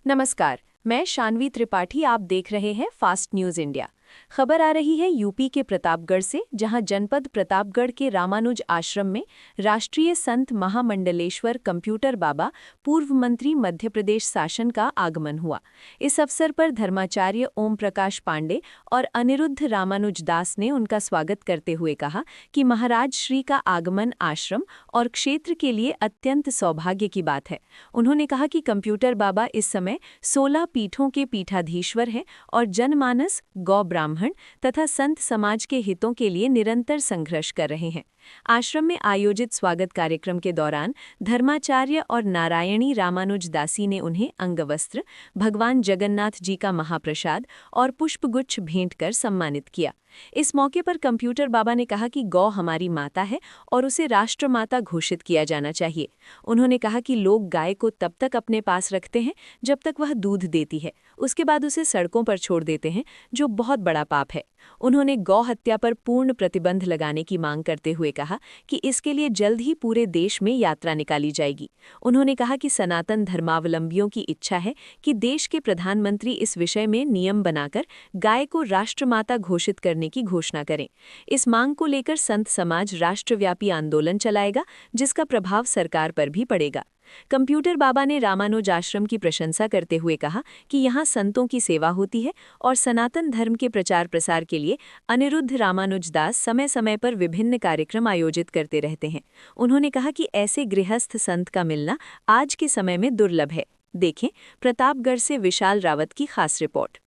नमस्कार, मैं शानवी त्रिपाठी। आप देख रहे हैं फास्ट न्यूज इंडिया। खबर आ रही है यूपी के प्रतापगढ़ से, जहां जनपद प्रतापगढ़ के रामानुज आश्रम में राष्ट्रीय संत महामंडलेश्वर कंप्यूटर बाबा पूर्व मंत्री मध्य प्रदेश शासन का आगमन हुआ। इस अवसर पर धर्माचार्य ओम प्रकाश पांडे और अनिरुद्ध रामानुज दास ने उनका स्वागत करते हुए कहा कि महाराज श्री का आगमन आश्रम और क्षेत्र के लिए अत्यंत सौभाग्य की बात है। उन्होंने कहा कि कंप्यूटर बाबा इस समय 16 पीठों के पीठाधीश्वर हैं और जनमानस, गौ ब्राह्मण तथा संत समाज के हितों के लिए निरंतर संघर्ष कर रहे हैं। आश्रम में आयोजित स्वागत कार्यक्रम के दौरान धर्माचार्य और नारायणी रामानुज दासी ने उन्हें अंगवस्त्र, भगवान जगन्नाथ जी का महाप्रसाद और पुष्पगुच्छ भेंट कर सम्मानित किया। इस मौके पर कंप्यूटर बाबा ने कहा कि गौ हमारी माता है और उसे राष्ट्रमाता घोषित किया जाना चाहिए। उन्होंने कहा कि लोग गाय को तब तक अपने पास रखते हैं जब तक वह दूध देती है, उसके बाद उसे सड़कों पर छोड़ देते हैं, जो बहुत बड़ा पाप है। उन्होंने गौ हत्या पर पूर्ण प्रतिबंध लगाने की मांग करते हुए कहा कि इसके लिए जल्द ही पूरे देश में यात्रा निकाली जाएगी। उन्होंने कहा कि सनातन धर्मावलंबियों की इच्छा है कि देश के प्रधानमंत्री इस विषय में नियम बनाकर गाय को राष्ट्रमाता घोषित करने की घोषणा करें। इस मांग को लेकर संत समाज राष्ट्रव्यापी आंदोलन चलाएगा, जिसका प्रभाव सरकार पर भी पड़ेगा। कंप्यूटर बाबा ने रामानुज आश्रम की प्रशंसा करते हुए कहा कि यहाँ संतों की सेवा होती है और सनातन धर्म के प्रचार प्रसार के लिए अनिरुद्ध रामानुज दास समय समय पर विभिन्न कार्यक्रम आयोजित करते रहते हैं। उन्होंने कहा कि ऐसे गृहस्थ संत का मिलना आज के समय में दुर्लभ है। देखें प्रतापगढ़ से विशाल रावत की खास रिपोर्ट।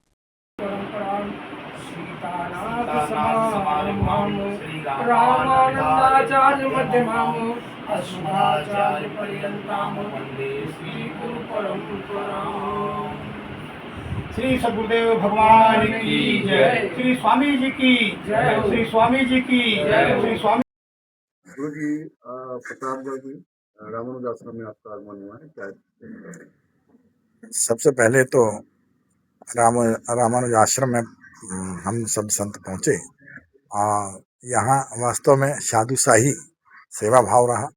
रामानंदाचार्य मध्यमाम अस्मदाचार्य पर्यंताम वंदे श्री गुरु परंपराम। श्री सद्गुरुदेव भगवान की जय, श्री स्वामी जी की जय, श्री स्वामी जी की जय, श्री स्वामी गुरु जी। प्रतापगढ़ की रामानुज आश्रम में आपका आगमन हुआ है, क्या? सबसे पहले तो रामानुज आश्रम में हम सब संत पहुंचे। यहाँ वास्तव में साधुशाही सेवा भाव रहा।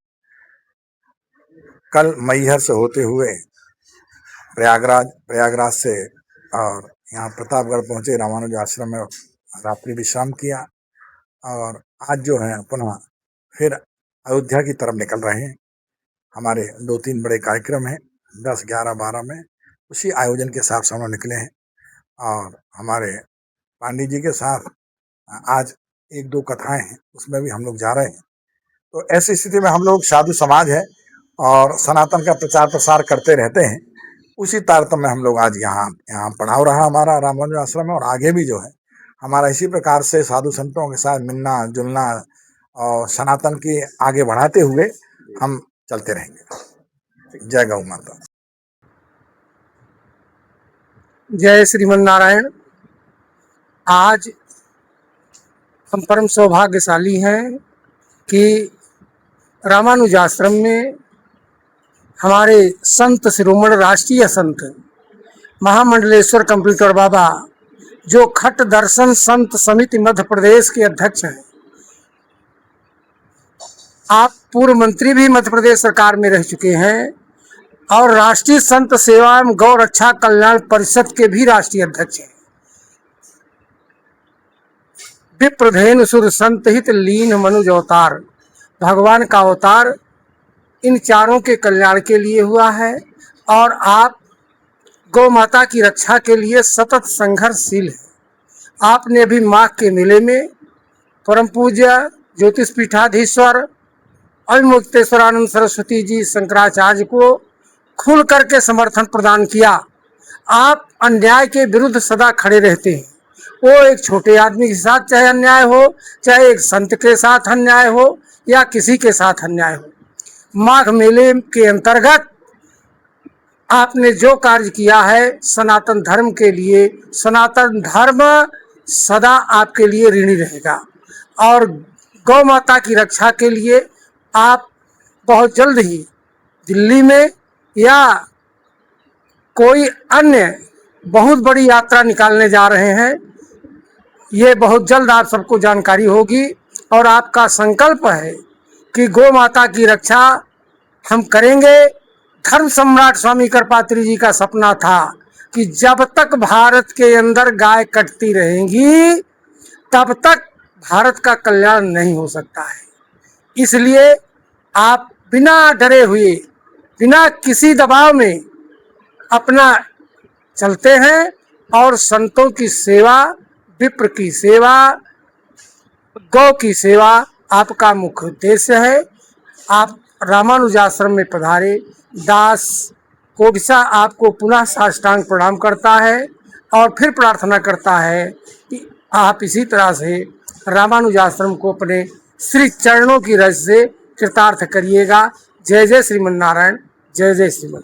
कल मैहर से होते हुए प्रयागराज से और यहाँ प्रतापगढ़ पहुंचे, रामानुज आश्रम में रात्रि विश्राम किया और आज जो है पुनः फिर अयोध्या की तरफ निकल रहे हैं। हमारे 2-3 बड़े कार्यक्रम हैं, 10, 11, 12 में उसी आयोजन के हिसाब से हम लोग निकले हैं और हमारे पांडे जी के साथ आज 1-2 कथाएं हैं, उसमें भी हम लोग जा रहे हैं। तो ऐसी स्थिति में हम लोग साधु समाज है और सनातन का प्रचार प्रसार करते रहते हैं। उसी तारतम्य में हम लोग आज यहाँ पड़ाव रहा हमारा रामानुज आश्रम में, और आगे भी जो है हमारा इसी प्रकार से साधु संतों के साथ मिलना जुलना और सनातन की आगे बढ़ाते हुए हम चलते रहेंगे। जय गौ माता। जय श्रीमन नारायण। आज हम परम सौभाग्यशाली हैं कि रामानुज आश्रम में हमारे संत शिरोमणि राष्ट्रीय संत महामंडलेश्वर कंप्यूटर बाबा, जो खट दर्शन संत समिति मध्य प्रदेश के अध्यक्ष हैं, आप पूर्व मंत्री भी मध्य प्रदेश सरकार में रह चुके हैं और राष्ट्रीय संत सेवा एवं गौ रक्षा कल्याण परिषद के भी राष्ट्रीय अध्यक्ष हैं। विप्रधेनु सुर संत हित लीन मनुज अवतार, भगवान का अवतार इन चारों के कल्याण के लिए हुआ है और आप गौ माता की रक्षा के लिए सतत संघर्षशील है। आपने भी माघ के मेले में परम पूज्य ज्योतिष पीठाधीश्वर अविमुक्तेश्वरानंद सरस्वती जी शंकराचार्य को खुल करके समर्थन प्रदान किया। आप अन्याय के विरुद्ध सदा खड़े रहते हैं। वो एक छोटे आदमी के साथ चाहे अन्याय हो, चाहे एक संत के साथ अन्याय हो या किसी के साथ अन्याय हो। माघ मेले के अंतर्गत आपने जो कार्य किया है सनातन धर्म के लिए, सनातन धर्म सदा आपके लिए ऋणी रहेगा और गौ माता की रक्षा के लिए आप बहुत जल्द ही दिल्ली में या कोई अन्य बहुत बड़ी यात्रा निकालने जा रहे हैं। ये बहुत जल्द आप सबको जानकारी होगी और आपका संकल्प है कि गौ माता की रक्षा हम करेंगे, धर्म सम्राट स्वामी कृपात्री जी का सपना था कि जब तक भारत के अंदर गाय कटती रहेंगी तब तक भारत का कल्याण नहीं हो सकता है। इसलिए आप बिना डरे हुए, बिना किसी दबाव में अपना चलते हैं और संतों की सेवा, विप्र की सेवा, गौ की सेवा आपका मुख्य उद्देश्य है। आप रामानुज आश्रम में पधारे। दास कोबिसा आपको पुनः साष्टांग प्रणाम करता है और फिर प्रार्थना करता है कि आप इसी तरह से रामानुज आश्रम को अपने श्री चरणों की रज से कृतार्थ करिएगा। जय जय श्रीमन नारायण, जय जय श्रीमन।